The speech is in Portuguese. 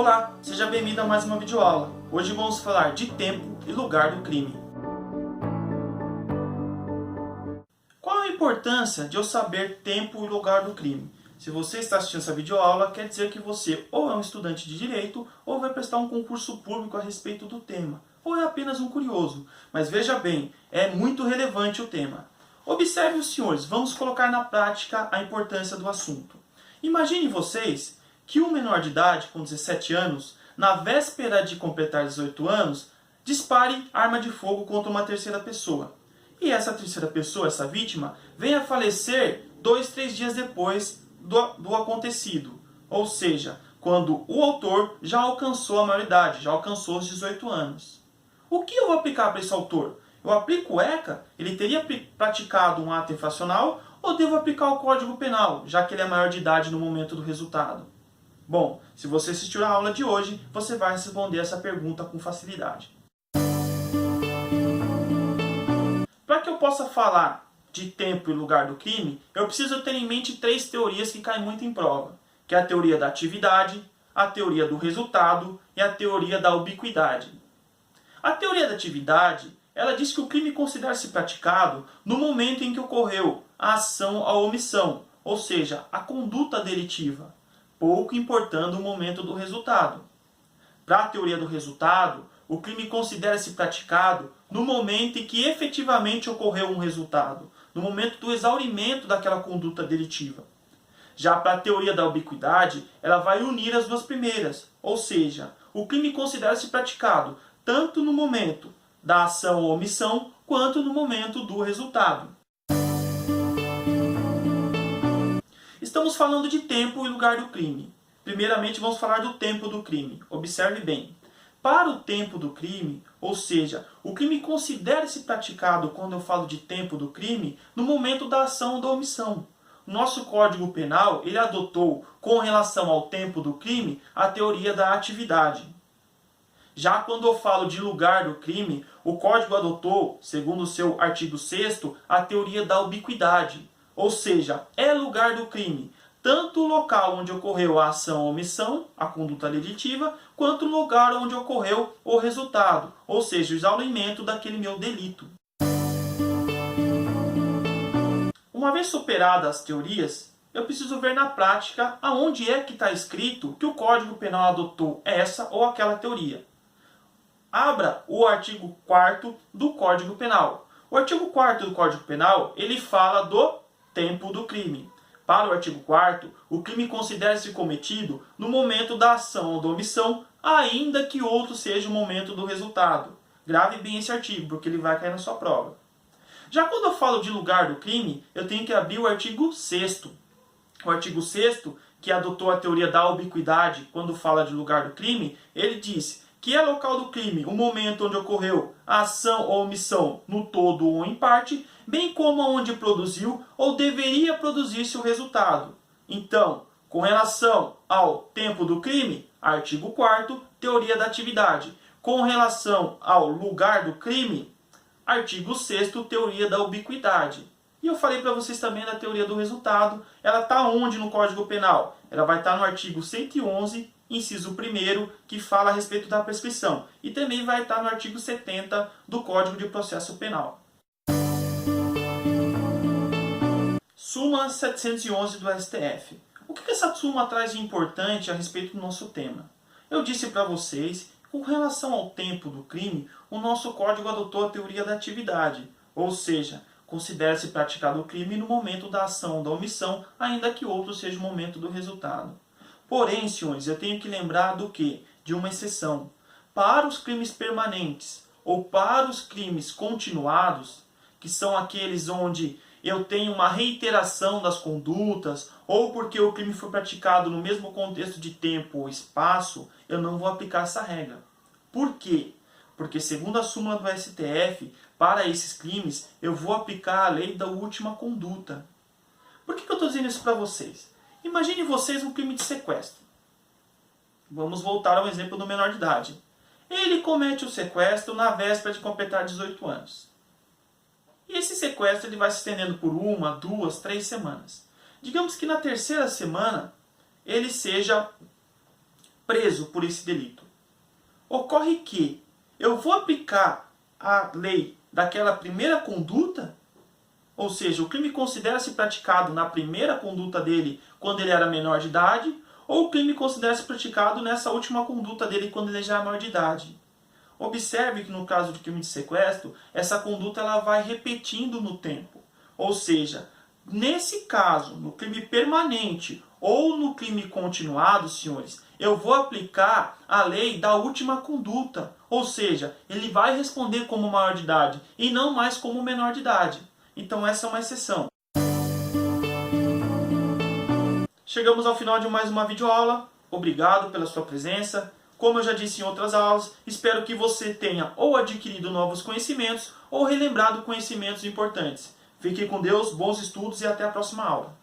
Olá, seja bem-vindo a mais uma videoaula. Hoje vamos falar de tempo e lugar do crime. Qual a importância de eu saber tempo e lugar do crime? Se você está assistindo essa videoaula, quer dizer que você ou é um estudante de direito ou vai prestar um concurso público a respeito do tema, ou é apenas um curioso. Mas veja bem, é muito relevante o tema. Observe os senhores, vamos colocar na prática a importância do assunto. Imagine vocês que um menor de idade, com 17 anos, na véspera de completar 18 anos, dispare arma de fogo contra uma terceira pessoa. E essa terceira pessoa, essa vítima, venha a falecer 2, 3 dias depois do acontecido. Ou seja, quando o autor já alcançou a maioridade, já alcançou os 18 anos. O que eu vou aplicar para esse autor? Eu aplico o ECA? Ele teria praticado um ato infracional? Ou devo aplicar o Código Penal, já que ele é maior de idade no momento do resultado? Bom, se você assistiu a aula de hoje, você vai responder essa pergunta com facilidade. Para que eu possa falar de tempo e lugar do crime, eu preciso ter em mente 3 teorias que caem muito em prova, que é a teoria da atividade, a teoria do resultado e a teoria da ubiquidade. A teoria da atividade, ela diz que o crime considera-se praticado no momento em que ocorreu a ação ou omissão, ou seja, a conduta delitiva, pouco importando o momento do resultado. Para a teoria do resultado, o crime considera-se praticado no momento em que efetivamente ocorreu um resultado, no momento do exaurimento daquela conduta delitiva. Já para a teoria da ubiquidade, ela vai unir as duas primeiras, ou seja, o crime considera-se praticado tanto no momento da ação ou omissão, quanto no momento do resultado. Estamos falando de tempo e lugar do crime. Primeiramente, vamos falar do tempo do crime. Observe bem. Para o tempo do crime, ou seja, o crime considera-se praticado, quando eu falo de tempo do crime, no momento da ação ou da omissão. O nosso Código Penal, ele adotou, com relação ao tempo do crime, a teoria da atividade. Já quando eu falo de lugar do crime, o Código adotou, segundo o seu artigo 6º, a teoria da ubiquidade. Ou seja, é lugar do crime, tanto o local onde ocorreu a ação ou omissão, a conduta delitiva, quanto o lugar onde ocorreu o resultado, ou seja, o exaurimento daquele meu delito. Uma vez superadas as teorias, eu preciso ver na prática aonde é que está escrito que o Código Penal adotou essa ou aquela teoria. Abra o artigo 4º do Código Penal. O artigo 4º do Código Penal, ele fala do tempo do crime. Para o artigo 4º, o crime considera-se cometido no momento da ação ou da omissão, ainda que outro seja o momento do resultado. Grave bem esse artigo, porque ele vai cair na sua prova. Já quando eu falo de lugar do crime, eu tenho que abrir o artigo 6º. O artigo 6º, que adotou a teoria da ubiquidade quando fala de lugar do crime, ele diz que é local do crime o momento onde ocorreu a ação ou omissão no todo ou em parte, bem como onde produziu ou deveria produzir-se o resultado. Então, com relação ao tempo do crime, artigo 4º, teoria da atividade. Com relação ao lugar do crime, artigo 6º, teoria da ubiquidade. E eu falei para vocês também da teoria do resultado. Ela está onde no Código Penal? Ela vai estar no artigo 111, inciso 1º, que fala a respeito da prescrição. E também vai estar no artigo 70 do Código de Processo Penal. Súmula 711 do STF. O que essa súmula traz de importante a respeito do nosso tema? Eu disse para vocês, com relação ao tempo do crime, o nosso código adotou a teoria da atividade, ou seja, considera-se praticado o crime no momento da ação ou da omissão, ainda que outro seja o momento do resultado. Porém, senhores, eu tenho que lembrar do quê? De uma exceção. Para os crimes permanentes ou para os crimes continuados, que são aqueles onde eu tenho uma reiteração das condutas, ou porque o crime foi praticado no mesmo contexto de tempo ou espaço, eu não vou aplicar essa regra. Por quê? Porque, segundo a súmula do STF, para esses crimes, eu vou aplicar a lei da última conduta. Por que eu estou dizendo isso para vocês? Imagine vocês um crime de sequestro. Vamos voltar ao exemplo do menor de idade. Ele comete o sequestro na véspera de completar 18 anos. E esse sequestro ele vai se estendendo por 1, 2, 3 semanas. Digamos que na terceira semana ele seja preso por esse delito. Ocorre que eu vou aplicar a lei daquela primeira conduta, ou seja, o crime considera-se praticado na primeira conduta dele quando ele era menor de idade, ou o crime considera-se praticado nessa última conduta dele quando ele já é maior de idade. Observe que no caso de crime de sequestro, essa conduta ela vai repetindo no tempo. Ou seja, nesse caso, no crime permanente ou no crime continuado, senhores, eu vou aplicar a lei da última conduta. Ou seja, ele vai responder como maior de idade e não mais como menor de idade. Então essa é uma exceção. Chegamos ao final de mais uma videoaula. Obrigado pela sua presença. Como eu já disse em outras aulas, espero que você tenha ou adquirido novos conhecimentos ou relembrado conhecimentos importantes. Fique com Deus, bons estudos e até a próxima aula.